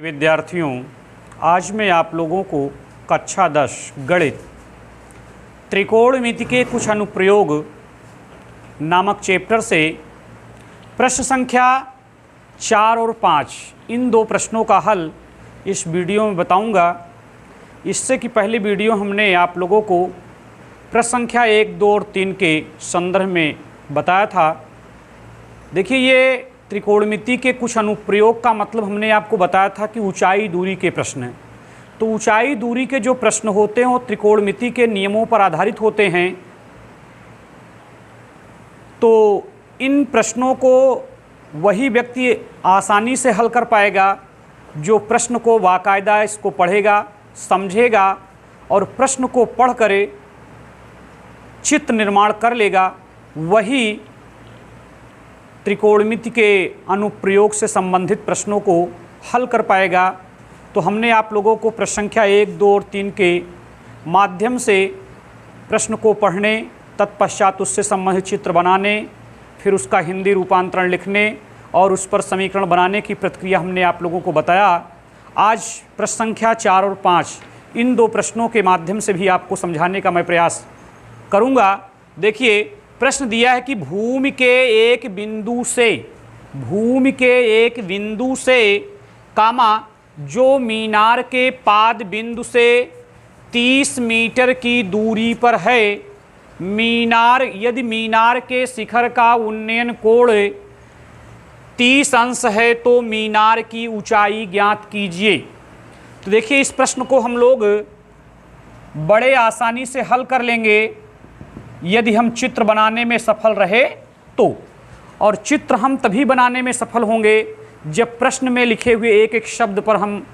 विद्यार्थियों, आज मैं आप लोगों को कक्षा 10 गणित त्रिकोणमिति के कुछ अनुप्रयोग नामक चैप्टर से प्रश्न संख्या 4 और 5 इन दो प्रश्नों का हल इस वीडियो में बताऊंगा। इससे कि पहली वीडियो हमने आप लोगों को प्रश्न संख्या 1, 2 और 3 के संदर्भ में बताया था। देखिए, ये त्रिकोणमिति के कुछ अनुप्रयोग का मतलब हमने आपको बताया था कि ऊंचाई दूरी के प्रश्न हैं। तो ऊंचाई दूरी के जो प्रश्न होते हैं वो त्रिकोणमिति के नियमों पर आधारित होते हैं। तो इन प्रश्नों को वही व्यक्ति आसानी से हल कर पाएगा जो प्रश्न को बाकायदा इसको पढ़ेगा, समझेगा और प्रश्न को पढ़ कर चित्र निर्माण कर लेगा। वही त्रिकोणमिति के अनुप्रयोग से संबंधित प्रश्नों को हल कर पाएगा। तो हमने आप लोगों को प्रश्न संख्या 1, 2 और 3 के माध्यम से प्रश्न को पढ़ने, तत्पश्चात उससे संबंधित चित्र बनाने, फिर उसका हिंदी रूपांतरण लिखने और उस पर समीकरण बनाने की प्रक्रिया हमने आप लोगों को बताया। आज प्रश्न संख्या 4 और 5 इन दो प्रश्नों के माध्यम से भी आपको समझाने का मैं प्रयास करूँगा। देखिए, प्रश्न दिया है कि भूमि के एक बिंदु से कामा जो मीनार के पाद बिंदु से 30 मीटर की दूरी पर है, यदि मीनार के शिखर का उन्नयन कोण 30 अंश है तो मीनार की ऊंचाई ज्ञात कीजिए। तो देखिए, इस प्रश्न को हम लोग बड़े आसानी से हल कर लेंगे यदि हम चित्र बनाने में सफल रहे तो। और चित्र हम तभी बनाने में सफल होंगे जब प्रश्न में लिखे हुए एक एक शब्द पर हम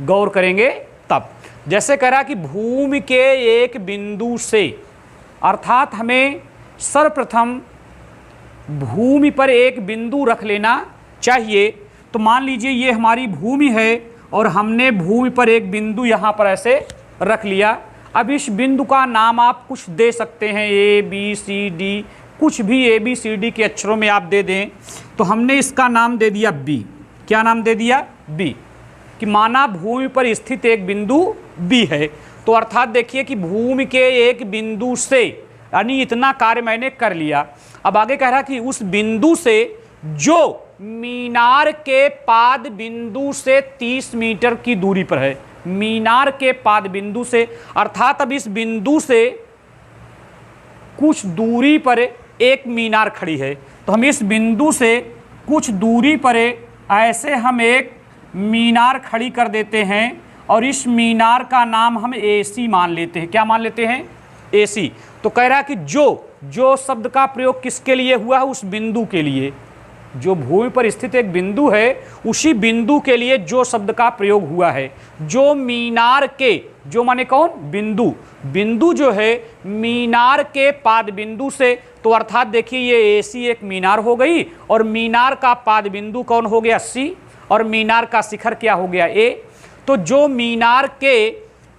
गौर करेंगे तब। जैसे कह रहा कि भूमि के एक बिंदु से, अर्थात हमें सर्वप्रथम भूमि पर एक बिंदु रख लेना चाहिए। तो मान लीजिए ये हमारी भूमि है और हमने भूमि पर एक बिंदु यहाँ पर ऐसे रख लिया। अब इस बिंदु का नाम आप कुछ दे सकते हैं, A, B, C, D, कुछ भी ABCD के अक्षरों में आप दे दें। तो हमने इसका नाम दे दिया B। क्या नाम दे दिया? B। कि माना भूमि पर स्थित एक बिंदु B है। तो अर्थात देखिए कि भूमि के एक बिंदु से, यानी इतना कार्य मैंने कर लिया। अब आगे कह रहा कि उस बिंदु से जो मीनार के पाद बिंदु से 30 मीटर की दूरी पर है, मीनार के पाद बिंदु से, अर्थात अब इस बिंदु से कुछ दूरी पर एक मीनार खड़ी है। तो हम इस बिंदु से कुछ दूरी पर ऐसे हम एक मीनार खड़ी कर देते हैं और इस मीनार का नाम हम AC मान लेते हैं। क्या मान लेते हैं? AC। तो कह रहा है कि जो शब्द का प्रयोग किसके लिए हुआ है? उस बिंदु के लिए। जो भूमि पर स्थित एक बिंदु है उसी बिंदु के लिए जो शब्द का प्रयोग हुआ है। जो मीनार के, जो माने कौन? बिंदु जो है मीनार के पाद बिंदु से, तो अर्थात देखिए ये AC एक मीनार हो गई और मीनार का पाद बिंदु कौन हो गया? C और मीनार का शिखर क्या हो गया? A। तो जो मीनार के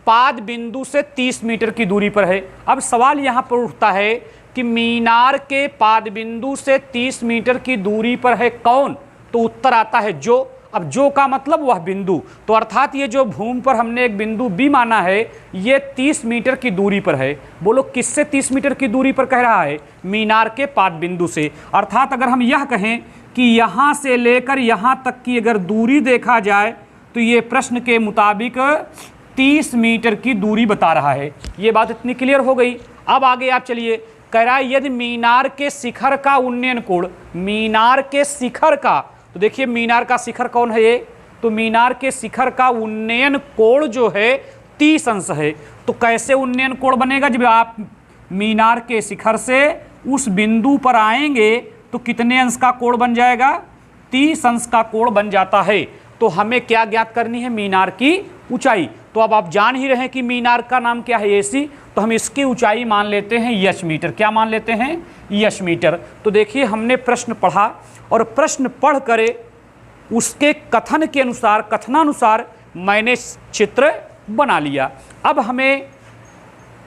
पाद बिंदु से 30 मीटर की दूरी पर है। अब सवाल यहाँ पर उठता है कि मीनार के पाद बिंदु से 30 मीटर की दूरी पर है कौन? तो उत्तर आता है जो। अब जो का मतलब वह बिंदु। तो अर्थात ये जो भूमि पर हमने एक बिंदु B माना है ये 30 मीटर की दूरी पर है। बोलो किससे 30 मीटर की दूरी पर कह रहा है? मीनार के पाद बिंदु से। अर्थात अगर हम यह कहें कि यहाँ से लेकर यहाँ तक की अगर दूरी देखा जाए तो ये प्रश्न के मुताबिक 30 मीटर की दूरी बता रहा है। ये बात इतनी क्लियर हो गई। अब आगे आप चलिए, कह रहा है यदि मीनार के शिखर का उन्नयन कोण, मीनार के शिखर का, तो देखिए मीनार का शिखर कौन है? ये तो मीनार के शिखर का उन्नयन कोण जो है 30 अंश है। तो कैसे उन्नयन कोण बनेगा? जब आप मीनार के शिखर से उस बिंदु पर आएंगे तो कितने अंश का कोण बन जाएगा? 30 अंश का कोण बन जाता है। तो हमें क्या ज्ञात करनी है? मीनार की ऊंचाई। तो अब आप जान ही रहे कि मीनार का नाम क्या है? AC। तो हम इसकी ऊंचाई मान लेते हैं यश मीटर। क्या मान लेते हैं? यश मीटर। तो देखिए हमने प्रश्न पढ़ा और प्रश्न पढ़ कर उसके कथनानुसार मैंने चित्र बना लिया। अब हमें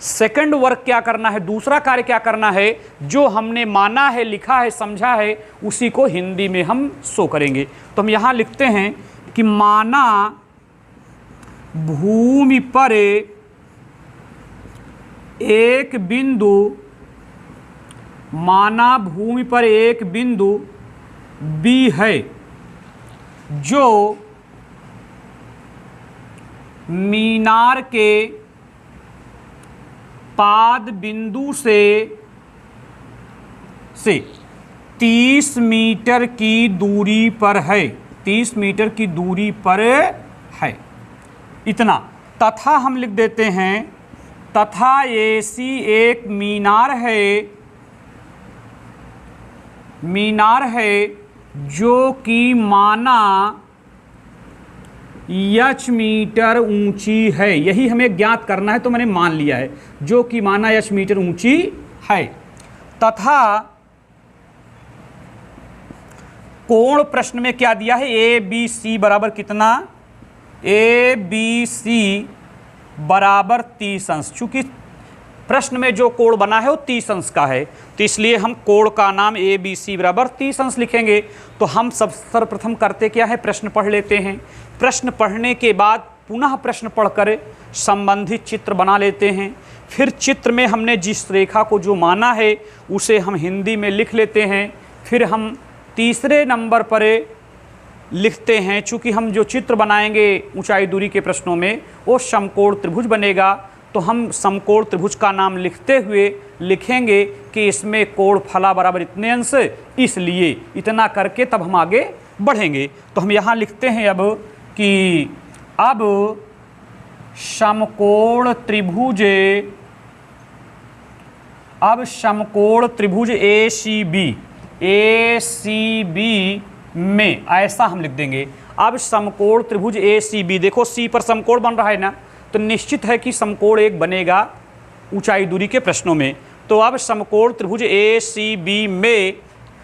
सेकंड वर्क क्या करना है, दूसरा कार्य क्या करना है? जो हमने माना है, लिखा है, समझा है, उसी को हिंदी में हम शो करेंगे। तो हम यहाँ लिखते हैं कि माना भूमि पर एक बिंदु, माना भूमि पर एक बिंदु B है जो मीनार के पाद बिंदु से 30 मीटर की दूरी पर है, 30 मीटर की दूरी पर है। इतना तथा हम लिख देते हैं, तथा ऐसी एक मीनार है जो कि माना h मीटर ऊंची है। यही हमें ज्ञात करना है, तो मैंने मान लिया है जो कि माना h मीटर ऊंची है। तथा कोण प्रश्न में क्या दिया है, ए बी सी बराबर कितना, ए बी सी बराबर 30 अंश। चूंकि प्रश्न में जो कोण बना है वो 30 अंश का है, तो इसलिए हम कोण का नाम ए बी सी बराबर 30 अंश लिखेंगे। तो हम सब सर्वप्रथम करते क्या है, प्रश्न पढ़ लेते हैं। प्रश्न पढ़ने के बाद पुनः प्रश्न पढ़कर संबंधित चित्र बना लेते हैं। फिर चित्र में हमने जिस रेखा को जो माना है उसे हम हिंदी में लिख लेते हैं। फिर हम तीसरे नंबर पर लिखते हैं, चूँकि हम जो चित्र बनाएंगे ऊंचाई दूरी के प्रश्नों में वो समकोण त्रिभुज बनेगा, तो हम समकोण त्रिभुज का नाम लिखते हुए लिखेंगे कि इसमें कोण फला बराबर इतने अंश, इसलिए इतना करके तब हम आगे बढ़ेंगे। तो हम यहाँ लिखते हैं अब कि अब समकोण त्रिभुज ए सी बी में ऐसा हम लिख देंगे। अब समकोण त्रिभुज ए सी बी, देखो सी पर समकोण बन रहा है ना, तो निश्चित है कि समकोण एक बनेगा ऊंचाई दूरी के प्रश्नों में। तो अब समकोण त्रिभुज ए सी बी में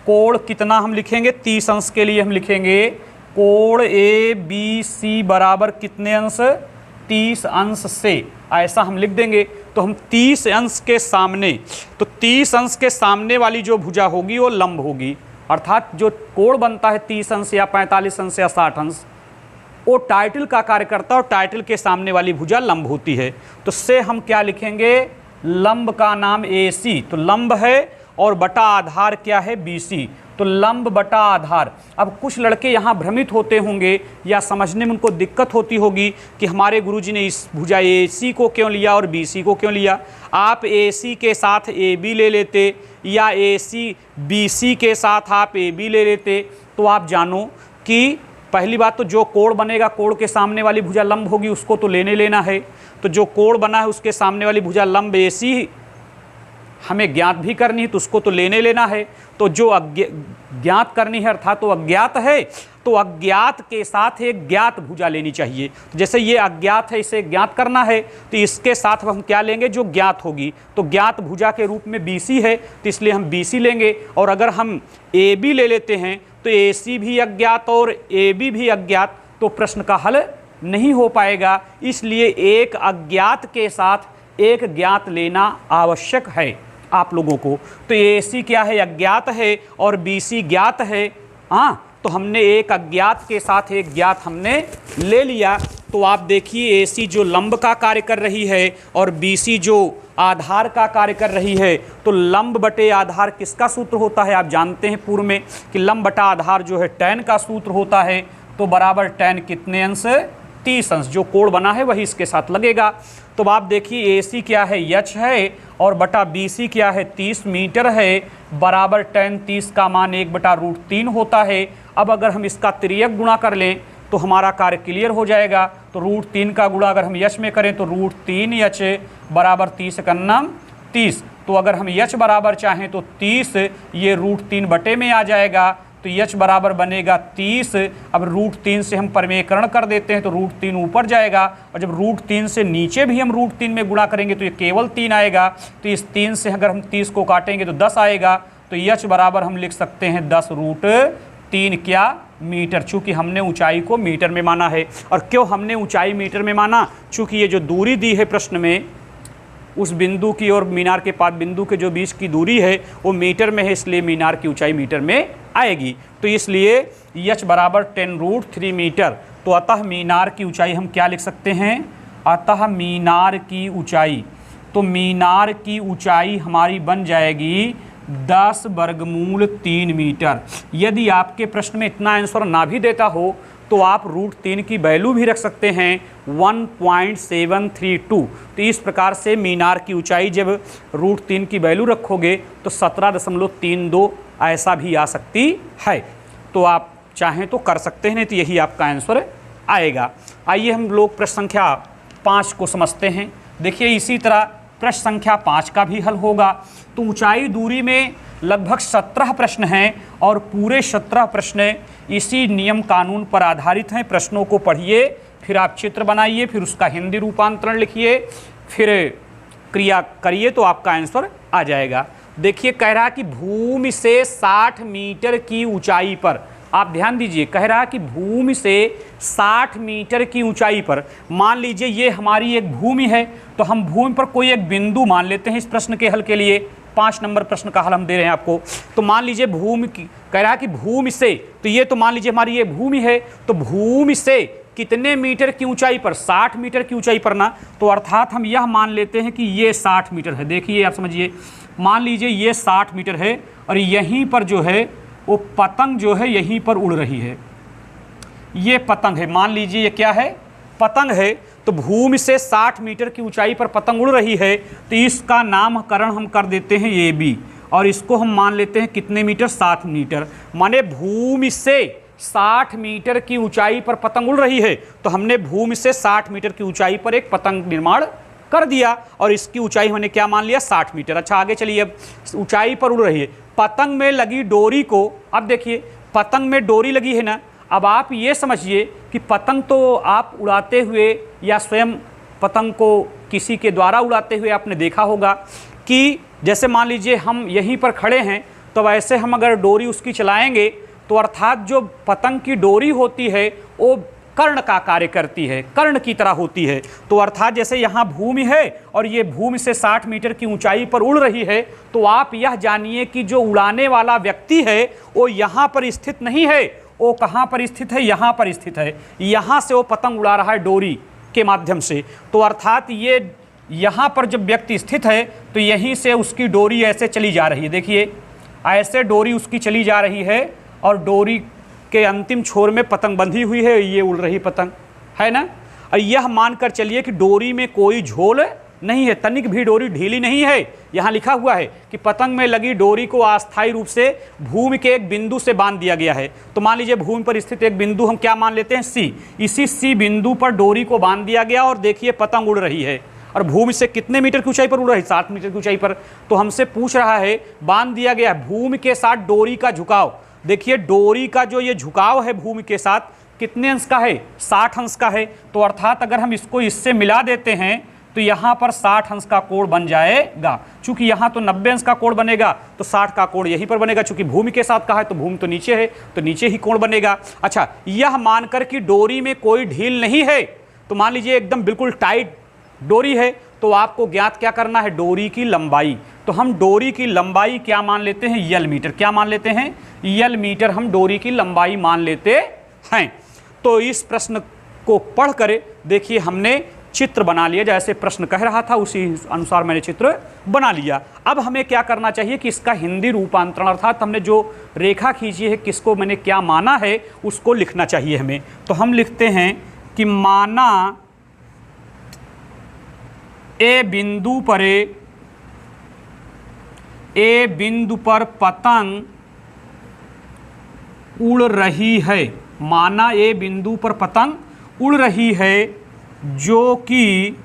कोण कितना हम लिखेंगे, 30 अंश के लिए हम लिखेंगे कोण ए बी सी बराबर कितने अंश, 30 अंश से, ऐसा हम लिख देंगे। तो हम 30 अंश के सामने, तो 30 अंश के सामने वाली जो भुजा होगी वो लंब होगी, अर्थात जो कोण बनता है 30 अंश या 45 अंश या 60 अंश, वो टाइटल का कार्य करता है और टाइटल के सामने वाली भुजा लंब होती है। तो से हम क्या लिखेंगे, लंब का नाम ए सी, तो लंब है और बटा आधार क्या है, बी सी, तो लंब बटा आधार। अब कुछ लड़के यहाँ भ्रमित होते होंगे या समझने में उनको दिक्कत होती होगी कि हमारे गुरुजी ने इस भुजा ए सी को क्यों लिया और बी सी को क्यों लिया। आप ए सी के साथ ए बी ले लेते या ए सी बी सी के साथ आप ए बी ले लेते, तो आप जानो कि पहली बात तो जो कोण बनेगा, कोण के सामने वाली भुजा लंब होगी, उसको तो लेना है। तो जो कोण बना है उसके सामने वाली भुजा लंब ए सी हमें ज्ञात भी करनी है, तो उसको तो लेना है। तो जो ज्ञात करनी है अर्थात तो अज्ञात है, तो अज्ञात के साथ एक ज्ञात भुजा लेनी चाहिए। तो जैसे ये अज्ञात है, इसे ज्ञात करना है, तो इसके साथ हम क्या लेंगे, जो ज्ञात होगी। तो ज्ञात भुजा के रूप में BC है, तो इसलिए हम BC लेंगे। और अगर हम AB ले लेते हैं तो AC भी अज्ञात और AB भी अज्ञात, तो प्रश्न का हल नहीं हो पाएगा। इसलिए एक अज्ञात के साथ एक ज्ञात लेना आवश्यक है आप लोगों को। तो AC क्या है, अज्ञात है, और BC ज्ञात है। हाँ, तो हमने एक अज्ञात के साथ एक ज्ञात हमने ले लिया। तो आप देखिए AC जो लंब का कार्य कर रही है और BC जो आधार का कार्य कर रही है, तो लंब बटे आधार किसका सूत्र होता है, आप जानते हैं पूर्व में कि लंब बटा आधार जो है tan का सूत्र होता है। तो बराबर tan कितने अंश, 30 अंश, जो कोण बना है वही इसके साथ लगेगा। तो आप देखिए AC क्या है, h है, और बटा BC क्या है, 30 मीटर है, बराबर tan 30 का मान 1/√3 होता है। अब अगर हम इसका तिर्यक गुणा कर लें तो हमारा कार्य क्लियर हो जाएगा। तो √3 का गुणा अगर हम h में करें तो √3h बराबर 30 कन्नम 30। तो अगर हम h बराबर चाहें तो 30, ये √3 बटे में आ जाएगा, तो h बराबर बनेगा 30। अब √3 से हम परमेयकरण कर देते हैं तो √3 ऊपर जाएगा, और जब √3 से नीचे भी हम √3 में गुणा करेंगे तो ये केवल 3 आएगा। तो इस 3 से अगर हम 30 को काटेंगे तो 10 आएगा। तो h बराबर हम लिख सकते हैं 10√3 क्या, मीटर, चूँकि हमने ऊंचाई को मीटर में माना है। और क्यों हमने ऊंचाई मीटर में माना, चूँकि ये जो दूरी दी है प्रश्न में, उस बिंदु की और मीनार के पाद बिंदु के जो बीच की दूरी है वो मीटर में है, इसलिए मीनार की ऊंचाई मीटर में आएगी। तो इसलिए h बराबर 10√3 मीटर। तो अतः मीनार की ऊंचाई हम क्या लिख सकते हैं, अतः मीनार की ऊंचाई, तो मीनार की ऊंचाई हमारी बन जाएगी 10 वर्गमूल 3 मीटर। यदि आपके प्रश्न में इतना आंसर ना भी देता हो तो आप √3 की वैल्यू भी रख सकते हैं 1.732। तो इस प्रकार से मीनार की ऊंचाई जब √3 की वैल्यू रखोगे तो 17.32 ऐसा भी आ सकती है। तो आप चाहें तो कर सकते हैं, नहीं तो यही आपका आंसर आएगा। आइए हम लोग प्रश्न संख्या 5 को समझते हैं। देखिए इसी तरह प्रश्न संख्या 5 का भी हल होगा। तो ऊंचाई दूरी में लगभग 17 प्रश्न हैं और पूरे 17 प्रश्न इसी नियम कानून पर आधारित हैं। प्रश्नों को पढ़िए, फिर आप चित्र बनाइए, फिर उसका हिंदी रूपांतरण लिखिए, फिर क्रिया करिए तो आपका आंसर आ जाएगा। देखिए कह रहा कि भूमि से 60 मीटर की ऊंचाई पर, आप ध्यान दीजिए, कह रहा कि भूमि से 60 मीटर की ऊंचाई पर, मान लीजिए ये हमारी एक भूमि है, तो हम भूमि पर कोई एक बिंदु मान लेते हैं इस प्रश्न के हल के लिए। 5 नंबर प्रश्न का हल हम दे रहे हैं आपको। तो मान लीजिए भूमि की, कह रहा कि भूमि से, तो ये तो मान लीजिए हमारी ये भूमि है, तो भूमि से कितने मीटर की ऊंचाई पर, 60 मीटर की ऊंचाई पर ना, तो अर्थात हम यह मान लेते हैं कि ये 60 मीटर है। देखिए आप समझिए, मान लीजिए ये 60 मीटर है और यहीं पर जो है वो पतंग जो है यहीं पर उड़ रही है, ये पतंग है, मान लीजिए ये क्या है, पतंग है। तो भूमि से 60 मीटर की ऊंचाई पर पतंग उड़ रही है, तो इसका नामकरण हम कर देते हैं ए बी, और इसको हम मान लेते हैं कितने मीटर, 60 मीटर। माने भूमि से 60 मीटर की ऊंचाई पर पतंग उड़ रही है, तो हमने भूमि से 60 मीटर की ऊंचाई पर एक पतंग निर्माण कर दिया और इसकी ऊंचाई हमने क्या मान लिया, 60 मीटर। अच्छा आगे चलिए, अब ऊंचाई पर उड़ रही है, पतंग में लगी डोरी को, अब देखिए पतंग में डोरी लगी है ना, अब आप ये समझिए कि पतंग तो आप उड़ाते हुए या स्वयं पतंग को किसी के द्वारा उड़ाते हुए आपने देखा होगा कि जैसे मान लीजिए हम यहीं पर खड़े हैं, तो वैसे हम अगर डोरी उसकी चलाएंगे तो अर्थात जो पतंग की डोरी होती है वो कर्ण का कार्य करती है, कर्ण की तरह होती है। तो अर्थात जैसे यहाँ भूमि है और ये भूमि से 60 मीटर की ऊंचाई पर उड़ रही है, तो आप यह जानिए कि जो उड़ाने वाला व्यक्ति है वो यहाँ पर स्थित नहीं है, वो कहाँ पर स्थित है, यहाँ पर स्थित है। यहाँ से वो पतंग उड़ा रहा है डोरी के माध्यम से। तो अर्थात ये यहाँ पर जब व्यक्ति स्थित है तो यहीं से उसकी डोरी ऐसे चली जा रही है। देखिए ऐसे डोरी उसकी चली जा रही है और डोरी के अंतिम छोर में पतंग बंधी हुई है, ये उड़ रही पतंग है ना। और यह मानकर चलिए कि डोरी में कोई झोल नहीं है, तनिक भी डोरी ढीली नहीं है। यहाँ लिखा हुआ है कि पतंग में लगी डोरी को अस्थायी रूप से भूमि के एक बिंदु से बांध दिया गया है। तो मान लीजिए भूमि पर स्थित एक बिंदु हम क्या मान लेते हैं, सी। इसी सी बिंदु पर डोरी को बांध दिया गया और देखिए पतंग उड़ रही है और भूमि से कितने मीटर की ऊंचाई पर उड़ रही है, 60 मीटर की ऊंचाई पर। तो हमसे पूछ रहा है, बांध दिया गया भूमि के साथ डोरी का झुकाव। देखिए डोरी का जो ये झुकाव है भूमि के साथ कितने अंश का है, 60 अंश का है। तो अर्थात अगर हम इसको इससे मिला देते हैं तो यहाँ पर 60 अंश का कोण बन जाएगा। चूंकि यहाँ तो 90 अंश का कोण बनेगा तो 60 का कोण यहीं पर बनेगा। चूंकि भूमि के साथ का है तो भूमि तो नीचे है तो नीचे ही कोण बनेगा। अच्छा, यह मानकर कि डोरी में कोई ढील नहीं है, तो मान लीजिए एकदम बिल्कुल टाइट डोरी है, तो आपको ज्ञात क्या करना है, डोरी की लंबाई। तो हम डोरी की लंबाई क्या मान लेते हैं, यल मीटर। क्या मान लेते हैं, यल मीटर हम डोरी की लंबाई मान लेते हैं। तो इस प्रश्न को पढ़ कर देखिए हमने चित्र बना लिया, जैसे प्रश्न कह रहा था उसी अनुसार मैंने चित्र बना लिया। अब हमें क्या करना चाहिए कि इसका हिंदी रूपांतरण, अर्थात हमने जो रेखा खींची है किसको मैंने क्या माना है उसको लिखना चाहिए हमें। तो हम लिखते हैं कि माना ए बिंदु पर पतंग उड़ रही है। माना ए बिंदु पर पतंग उड़ रही है जो कि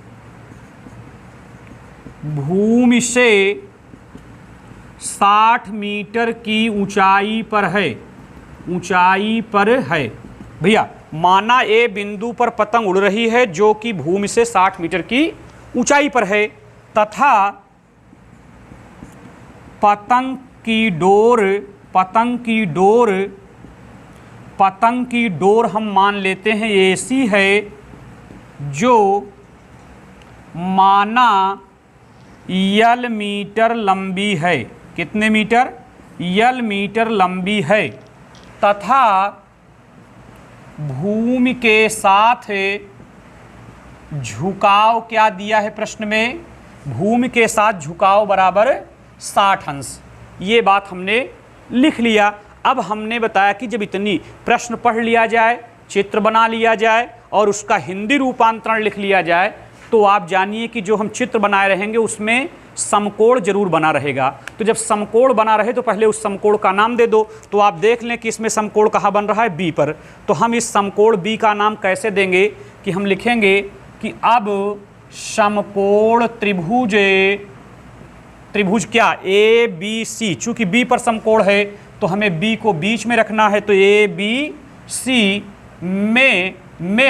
भूमि से 60 मीटर की ऊंचाई पर है, ऊंचाई पर है। भैया माना ए बिंदु पर पतंग उड़ रही है जो कि भूमि से 60 मीटर की ऊंचाई पर है तथा पतंग की डोर हम मान लेते हैं ऐसी है जो माना यल मीटर लंबी है। कितने मीटर, यल मीटर लंबी है तथा भूमि के साथ झुकाव क्या दिया है प्रश्न में, भूमि के साथ झुकाव बराबर 60 अंश। ये बात हमने लिख लिया। अब हमने बताया कि जब इतनी प्रश्न पढ़ लिया जाए, चित्र बना लिया जाए और उसका हिंदी रूपांतरण लिख लिया जाए, तो आप जानिए कि जो हम चित्र बनाए रहेंगे उसमें समकोण जरूर बना रहेगा। तो जब समकोण बना रहे तो पहले उस समकोण का नाम दे दो। तो आप देख लें कि इसमें समकोण कहाँ बन रहा है, बी पर। तो हम इस समकोण बी का नाम कैसे देंगे कि हम लिखेंगे कि अब समकोण त्रिभुज क्या, ए बी सी। चूंकि बी पर समकोण है तो हमें बी को बीच में रखना है, तो ए बी सी में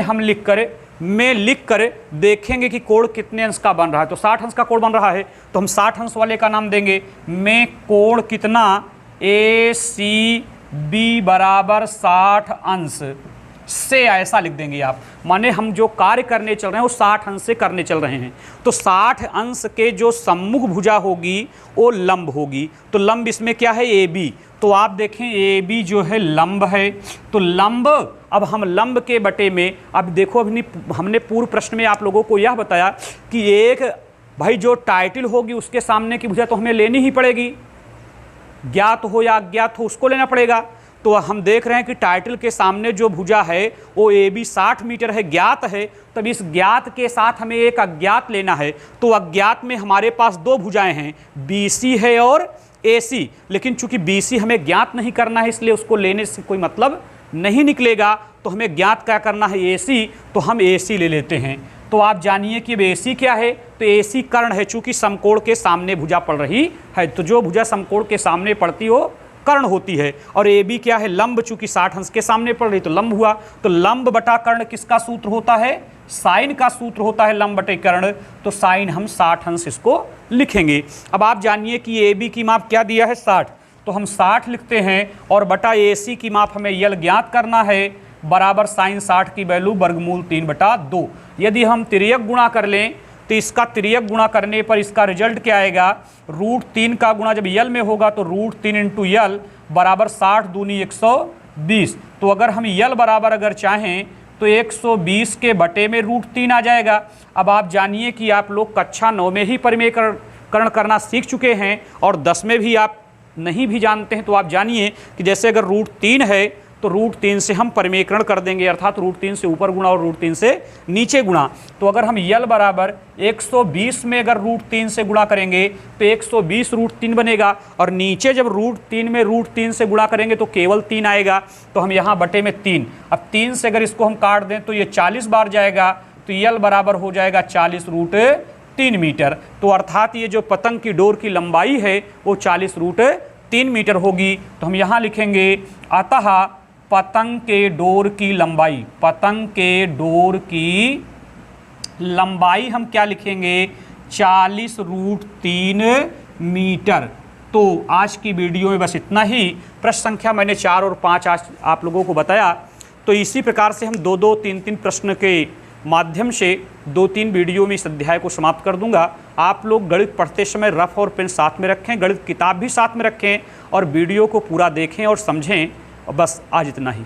हम लिख कर देखेंगे कि कोण कितने अंश का बन रहा है। तो 60 अंश का कोण बन रहा है तो हम 60 अंश वाले का नाम देंगे में कोण कितना, ए सी बी बराबर 60 अंश से, ऐसा लिख देंगे आप। माने हम जो कार्य करने चल रहे हैं वो 60 अंश से करने चल रहे हैं। तो 60 अंश के जो सम्मुख भुजा होगी वो लंब होगी। तो लंब इसमें क्या है, ए बी। तो आप देखें ए बी जो है लंब है। तो लंब, अब हम लंब के बटे में, अब देखो अभी हमने पूर्व प्रश्न में आप लोगों को यह बताया कि एक भाई जो टाइटल होगी उसके सामने की भुजा तो हमें लेनी ही पड़ेगी, ज्ञात हो या अज्ञात हो उसको लेना पड़ेगा। तो हम देख रहे हैं कि टाइटल के सामने जो भुजा है वो ए बी 60 मीटर है, ज्ञात है। तब इस ज्ञात के साथ हमें एक अज्ञात लेना है। तो अज्ञात में हमारे पास दो भुजाएं हैं, बी सी है और ए सी। लेकिन चूंकि बी सी हमें ज्ञात नहीं करना है इसलिए उसको लेने से कोई मतलब नहीं निकलेगा। तो हमें ज्ञात क्या करना है, ए सी। तो हम ए सी ले लेते हैं। तो आप जानिए कि अब ए सी क्या है, तो ए सी कर्ण है। चूंकि समकोण के सामने भुजा पड़ रही है तो जो भुजा समकोण के सामने पड़ती हो कर्ण होती है। और ए बी क्या है, लंब। चूंकि 60 अंश के सामने पड़ रही तो लंब हुआ। तो लंब बटा कर्ण किसका सूत्र होता है, साइन का सूत्र होता है लंब बटे कर्ण। तो साइन हम 60 अंश इसको लिखेंगे। अब आप जानिए कि ए बी की माप क्या दिया है, 60। तो हम 60 लिखते हैं और बटा ए सी की माप हमें यल ज्ञात करना है, बराबर साइन 60 की वैल्यू वर्गमूल 3/2। यदि हम तिर्यक गुणा कर लें तो इसका तिर्यक गुणा करने पर इसका रिजल्ट क्या आएगा, √3 का गुणा जब यल में होगा तो √3 इंटू यल बराबर 60 दूनी 120। तो अगर हम यल बराबर अगर चाहें तो 120 के बटे में √3 आ जाएगा। अब आप जानिए कि आप लोग कक्षा 9 में ही परिमेयकरण करना सीख चुके हैं और 10 में भी आप नहीं भी जानते हैं। तो आप जानिए कि जैसे अगर √3 है तो √3 से हम परिमेयकरण कर देंगे, अर्थात √3 से ऊपर गुणा और √3 से नीचे गुणा। तो अगर हम यल बराबर 120 में अगर √3 से गुणा करेंगे तो 120 √3 बनेगा। और नीचे जब √3 में √3 से गुणा करेंगे तो केवल 3 आएगा। तो हम यहाँ बटे में 3, अब 3 से अगर इसको हम काट दें तो ये 40 बार जाएगा। तो यल बराबर हो जाएगा 40 √3 मीटर। तो अर्थात ये जो पतंग की डोर की लंबाई है वो 40 √3 मीटर होगी। तो हम यहाँ लिखेंगे अतः पतंग के डोर की लंबाई, पतंग के डोर की लंबाई हम क्या लिखेंगे, 40 √3 मीटर। तो आज की वीडियो में बस इतना ही। प्रश्न संख्या मैंने 4 और 5 आज आप लोगों को बताया। तो इसी प्रकार से हम 2-2, 3-3 प्रश्न के माध्यम से 2-3 वीडियो में इस अध्याय को समाप्त कर दूंगा। आप लोग गणित पढ़ते समय रफ और पेन साथ में रखें, गणित किताब भी साथ में रखें और वीडियो को पूरा देखें और समझें। बस आज इतना ही।